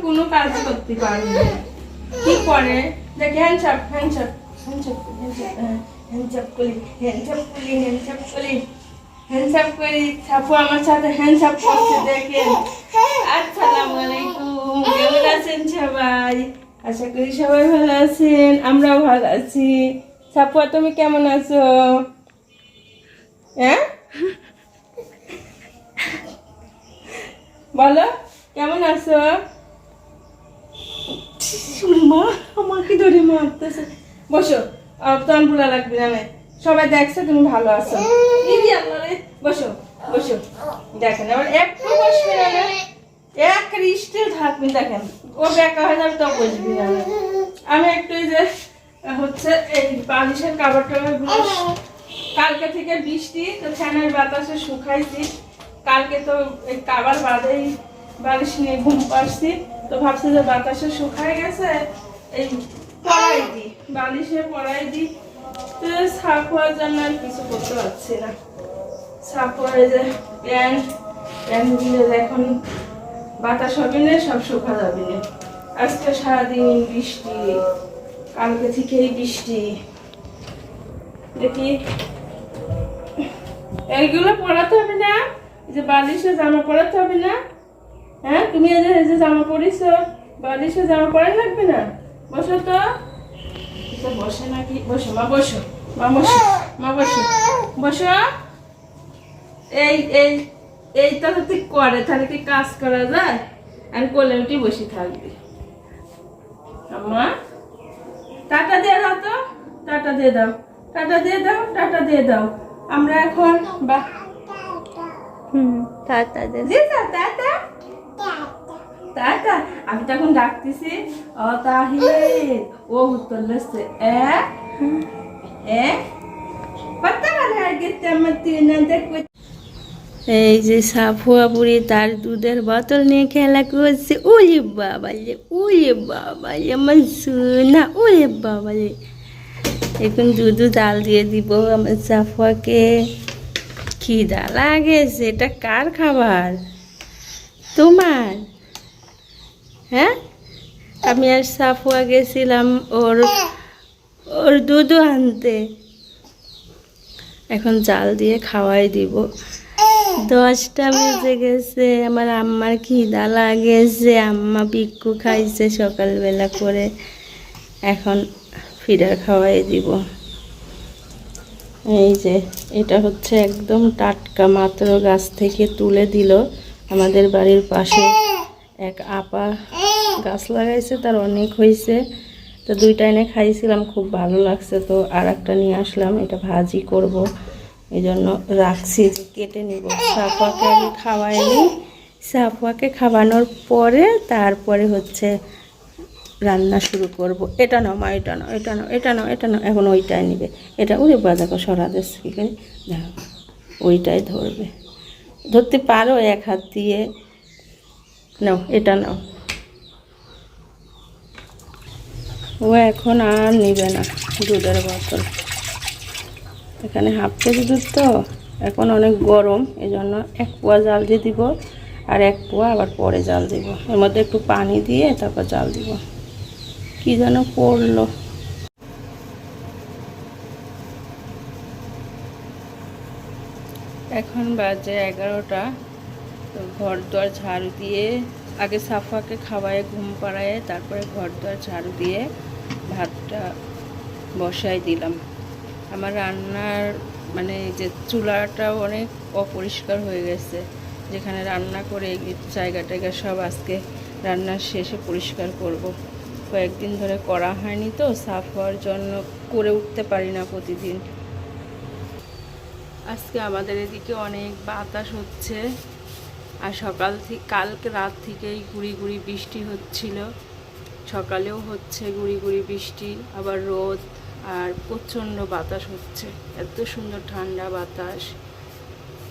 কোনো কাজ করতে পারি না। কি করে দেখ, হ্যান্ডসাপ হ্যান্ডসাপ হ্যান্ডসাপ হ্যান্ডসাপ করি হ্যান্ডসাপ করি হ্যান্ডসাপ করি হ্যান্ডসাপ করি। সাপু আমার সাথে হ্যান্ডসাপ করছে দেখেন। আসসালামু আলাইকুম, কেমন আছেন সবাই? আশা করি সবাই ভালো আছেন, আমরাও ভালো আছি। সাপু তুমি কেমন আছো? হ্যাঁ বলো কেমন আছো? মা আমাকে ধরে মারতেছে। বসো, তখন ভুলা লাগবে না, সবাই দেখছে তুমি ভালো আছো। বসো বসো, দেখেন আবার একটু বসবে না, এক স্টিল থাকবে। দেখেন ও বেকা হয়ে যাবে তো বসবি না। আমি একটু যে হচ্ছে এই বালিশের কাপড় টাপড়গুলো কালকে থেকে বৃষ্টি তো ফ্যানের বাতাসে শুকাইছি। কালকে তো এই কাবার বাদেই বালিশ নিয়ে ঘুম পাচ্ছি, তো ভাবছি যে বাতাসে শুকাই গেছে এই পড়াই দিই, বালিশে পড়াই দিই। তো সাফ হওয়ার জন্য আর কিছু করতে পারছি না। সাফ হয়ে যে প্যান্টগুলো এখন বাতাস হবে না, সব শুকা যাবে না। আজকে সারাদিন বৃষ্টি, কালকে থেকেই বৃষ্টি। দেখি এইগুলো পরাতে হবে না, যে বালিশে জামা পরাতে হবে না। হ্যাঁ তুমি এই যে জামা পরিস, বালিশে জামা পরাই লাগবে না। বসো তো, বসে নাকি? বসো মা, বসো মা, বসো মা, বসো বসো। এই এই এইটা যদি করে তাহলে কি কাজ করা যায়? আর কোলে উঠে বসে থাকবে। আম্মা টাটা দিয়ে দাও তো, টাটা দিয়ে দাও, টাটা দিয়ে দাও, টাটা দিয়ে দাও। আমরা এখন টাটা দিয়ে দাও, টাটা টাটা। আমি তো এখন ডাকতেছি ও তাহির, ও উত্তর দিচ্ছে এই যে সাফুয়া বুড়ি তার দুধের বোতল নিয়ে খেলা করছে। ওরে বাবা রে, ওরে বাবা রে আমার সোনা, ওরে বাবা রে। এখন দুধ জাল দিয়ে দিব আমার সাফুয়াকে। খিদা লাগেছে, এটা কার খাবার? তোমার? হ্যাঁ, আমি আর সাফুয়া গেছিলাম ওর দুধ আনতে। এখন জাল দিয়ে খাওয়াই দিব। 10টা বেজে গেছে, আমার আম্মার খিদা লাগেছে। আম্মা বিক্কু খাইছে সকালবেলা করে, এখন ফিডার খাওয়াই দিব। এই যে এটা হচ্ছে একদম টাটকা, মাত্র গাছ থেকে তুলে দিল। আমাদের বাড়ির পাশে এক আপা গাছ লাগাইছে, তার অনেক হয়েছে, তো 2টা এনে খাইছিলাম, খুব ভালো লাগছে। তো আর একটা নিয়ে আসলাম, এটা ভাজি করব, এই জন্য রাখছি যে কেটে নিব। সাফুয়াকে আমি খাওয়াই নিই, সাফুয়াকে খাওয়ানোর পরে তারপরে হচ্ছে রান্না শুরু করব। এটা নাও মা, এটা নাও, এটা নাও, এটা নাও, এটা নাও। এখন ওইটাই নিবে, এটা উড়ে বাজাকো সরা দেশ কী করে, দেখো ওইটাই ধরবে। ধরতে পারো এক হাত দিয়ে, নাও এটা নাও। ও এখন আর নিবে না দুধের বোতল। এখানে হাফ কেজি দুধ তো এখন অনেক গরম, এই জন্য 1 পোয়া জাল দিয়ে দিব, আর 1 পোয়া আবার পরে জাল দিব। এর মধ্যে একটু পানি দিয়ে তারপর জাল দিব। কি যেন পড়লো। এখন বাজে 11টা। তো ঘর দুয়ার ঝাড়ু দিয়ে, আগে সাফাকে খাওয়ায় ঘুম পাড়ায়, তারপরে ঘর দুয়ার ঝাড়ু দিয়ে ভাতটা বসাই দিলাম। আমার রান্নার মানে যে চুলাটাও অনেক অপরিষ্কার হয়ে গেছে, যেখানে রান্না করে জায়গা টায়গা সব আজকে রান্নার শেষে পরিষ্কার করব। কয়েকদিন ধরে করা হয়নি, তো সাফ হওয়ার জন্য করে উঠতে পারি না প্রতিদিন। আজকে আমাদের এদিকে অনেক বাতাস হচ্ছে, আর সকাল থেকে কালকে রাত থেকেই গুড়ি গুড়ি বৃষ্টি হচ্ছিল, সকালেও হচ্ছে গুড়ি গুড়ি বৃষ্টি, আবার রোদ, আর প্রচণ্ড বাতাস হচ্ছে। এত সুন্দর ঠান্ডা বাতাস।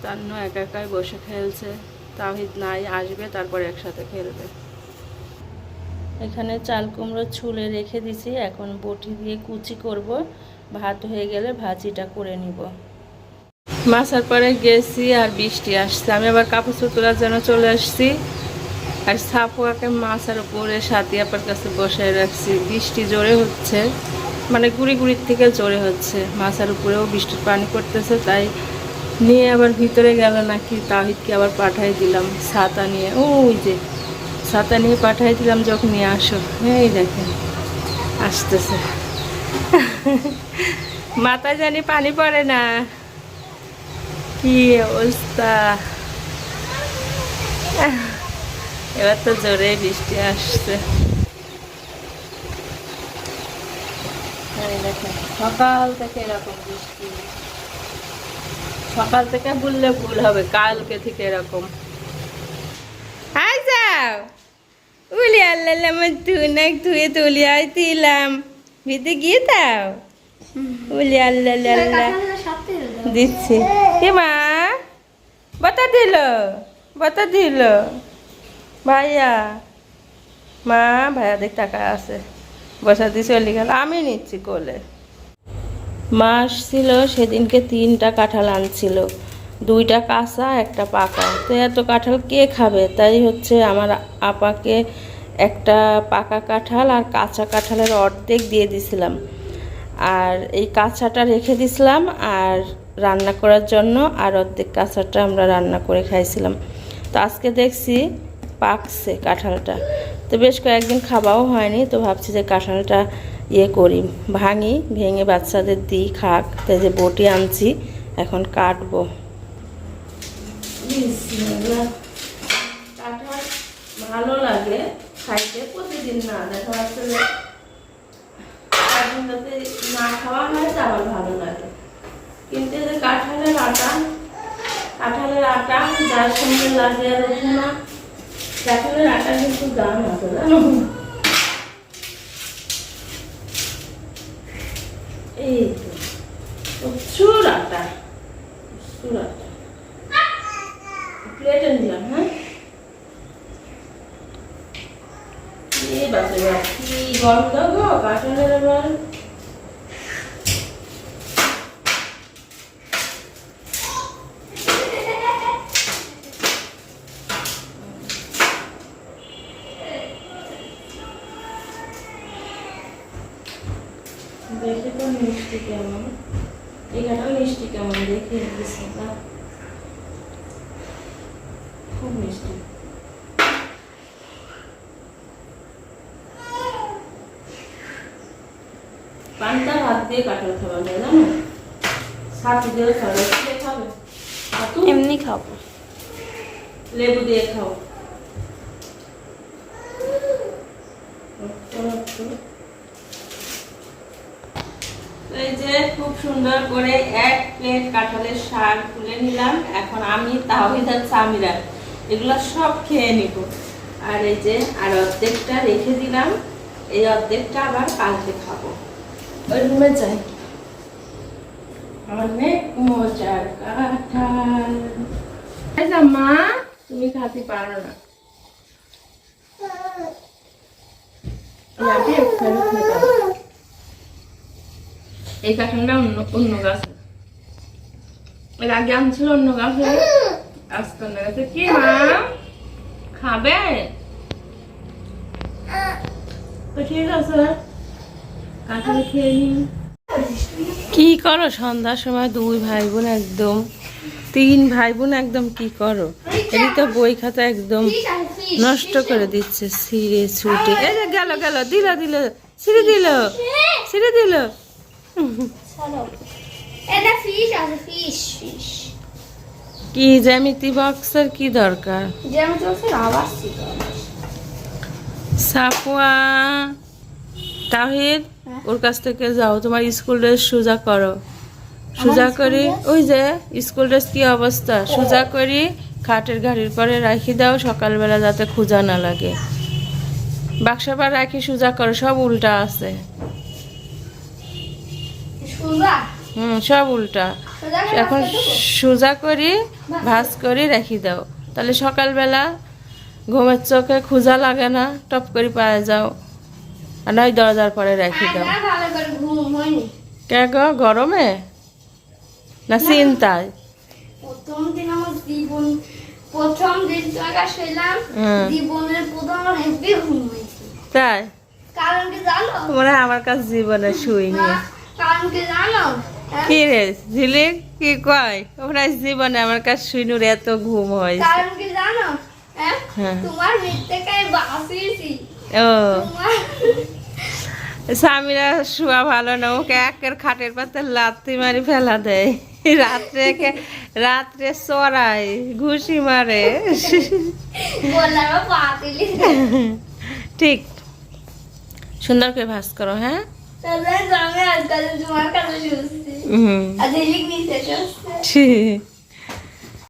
তান্ন একা একাই বসে খেলছে, তাহিদ নাই, আসবে তারপর একসাথে খেলবে। এখানে চাল কুমড়ো ছুলে রেখে দিছি, এখন বটি দিয়ে কুচি করব। ভাত হয়ে গেলে ভাজিটা করে নিব। মাছের পরে গেছি আর বৃষ্টি আসছে, আমি আবার কাপড় চোপড় তোলার জন্য চলে আসছি। আর সাপুয়াকে মাছের উপরে সাথী আপার কাছে বসায় রাখছি। বৃষ্টি জোরে হচ্ছে, মানে গুড়ি গুড়ির থেকে জোরে হচ্ছে। মাছের উপরেও বৃষ্টির পানি পড়তেছে, তাই নিয়ে আবার ভিতরে গেল নাকি। তাহিদকে আবার পাঠাই দিলাম ছাতা নিয়ে, ওই যে ছাতা নিয়ে পাঠাই দিলাম, যখন নিয়ে আসো। এই দেখেন আসতেছে। মাথায় জানি পানি পড়ে না, কি অবস্থা। এবার তো জোরে বৃষ্টি আসছে। দেখেন সকাল থেকে এরকম বৃষ্টি, সকাল থেকে বললে ভুল হবে, কালকে থেকে এরকম। আই যাও উলি আল্লাহ আমার তুনাক ধুয়ে তুলি আইতিলাম ভিতরে গিয়ে দাও। উলি আল্লাহ আল্লাহ দিচ্ছি। কে মা বাতা দিল, বাতা দিল ভাইয়া। মা ভাইয়া দেখ টাকা আছে, বসা দিয়ে চলে গেল, আমি নিচ্ছি কোলে। মা আসছিল সেদিনকে 3টা কাঁঠাল আনছিল, 2টা কাঁচা 1টা পাকা। তো এত কাঁঠাল কে খাবে, তাই হচ্ছে আমার আপাকে একটা পাকা কাঁঠাল আর কাঁচা কাঁঠালের অর্ধেক দিয়ে দিছিলাম, আর এই কাঁচাটা রেখে দিছিলাম আর রান্না করার জন্য, আর অর্ধেক কাঁচাটা আমরা রান্না করে খাইছিলাম। তো আজকে দেখছি পাকছে কাঁঠালটা, তো বেশ কয়েকদিন খাওয়াও হয়নি, তো ভাবছি যে কাঁঠালটা করি, ভাঙি, ভেঙে বাচ্চাদের দিই খাক। তাই যে বটি আনছি, এখন কাটবো। কাঁঠাল ভালো লাগে খাইতে, প্রতিদিন না, দেখা যাচ্ছে যে না খাওয়া হয় তো আবার ভালো লাগে। কিন্তু যে কাঁঠালের আটা যার সঙ্গে লাগে আর ওঠে না। কাঁঠালের আটা কিন্তু দাম আছে জানো। এই তো প্রচুর আটা, প্রচুর আটা। প্লেটে দিলাম। হ্যাঁ এই বাচ্চা কি গন্ধ গো কাঁঠালের। আবার দেখি তো মিষ্টি কেমন, এই কাঁঠাল মিষ্টি কেমন দেখি। খুব মিষ্টি। পান্তা ভাত দিয়ে কাঁঠাল খাওয়া যায় জানো, ছাতু দিয়ে খাবে, খাবে এমনি খাবো, লেবু দিয়ে খাও। এই যে খুব সুন্দর করে 1 প্লেট কাঁঠালের শাক তুলে নিলাম। এখন আমি তাওহিদ আর সামিরা এগুলো সব খেয়ে নিব। আর এই যে আর অর্ধেকটা রেখে দিলাম, এই অর্ধেকটা আবার কালকে খাবো। ওই রুমে যাই। অনেক মজার কাঁঠাল। মা তুমি খাতে পারো না, এই কাঁঠালটা অন্য গাছে, এর আগে আনছিল অন্য গাছে, আজকে অন্য গাছে। কি মা খাবে? তো ঠিক আছে, কাঁঠাল খেয়ে নিন। কি করো সন্ধ্যার সময় 2 ভাই বোন একদম, 3 ভাই বোন একদম, কি করো? এটি তো বই খাতা একদম নষ্ট করে দিচ্ছে, ছিঁড়ে ছুটে। এই যে গেল গেল, দিল দিল, ছিঁড়ে দিল, ছিঁড়ে দিল। কি জ্যামিতি বক্সের কি দরকার? সাফওয়া তাহিদ ওর কাছ থেকে যাও, তোমার স্কুল ড্রেস সোজা করো। সোজা করি, ওই যে স্কুল ড্রেস কি অবস্থা, সোজা করি খাটের গাড়ির পরে রাখি দাও, সকালবেলা যাতে খোঁজা না লাগে। বাক্সা পর রাখি সোজা করো, সব উল্টা আছে। সব উল্টা। এখন সোজা করি ভাঁজ করি রাখি দাও, তাহলে সকালবেলা ঘুমের চোখে খোঁজা লাগে না, টপ করে পায়ে যাও। আর নয় দরজার পরে রাখি দাও। কে গো গরমে না চিন্তায়? প্রথম দিন টাকা শুইলাম হুম। জীবনের প্রথম আমার হেভি ঘুম হয়েছে। তাই কারণ কি জানো? মনে হয় আমার কাছে জীবনে শুইনি। না, কারণ কি জানো? হ্যাঁ? কি রে ঝিলিক কি কয় ওরা জীবনে আমার কাছে শুইনুর এত ঘুম হয়েছে। কারণ কি জানো? হ্যাঁ? হ্যাঁ। তোমার মৃত্যুকে বাঁচিয়েছি। ও তোমার স্বামীরা শোয়া ভালো না, ওকে একের খাটের পাতে লাথি মারি ফেলা দেয়, রাত্রে চড়াই ঘুষি মারে। বললাম বাতিলি। ঠিক সুন্দর করে ভাস করো। হ্যাঁ তাহলে আমি আজকাল তোমার কাছে শুনছি। হুম আর দিলিক নিতে শুনছি। ঠিক।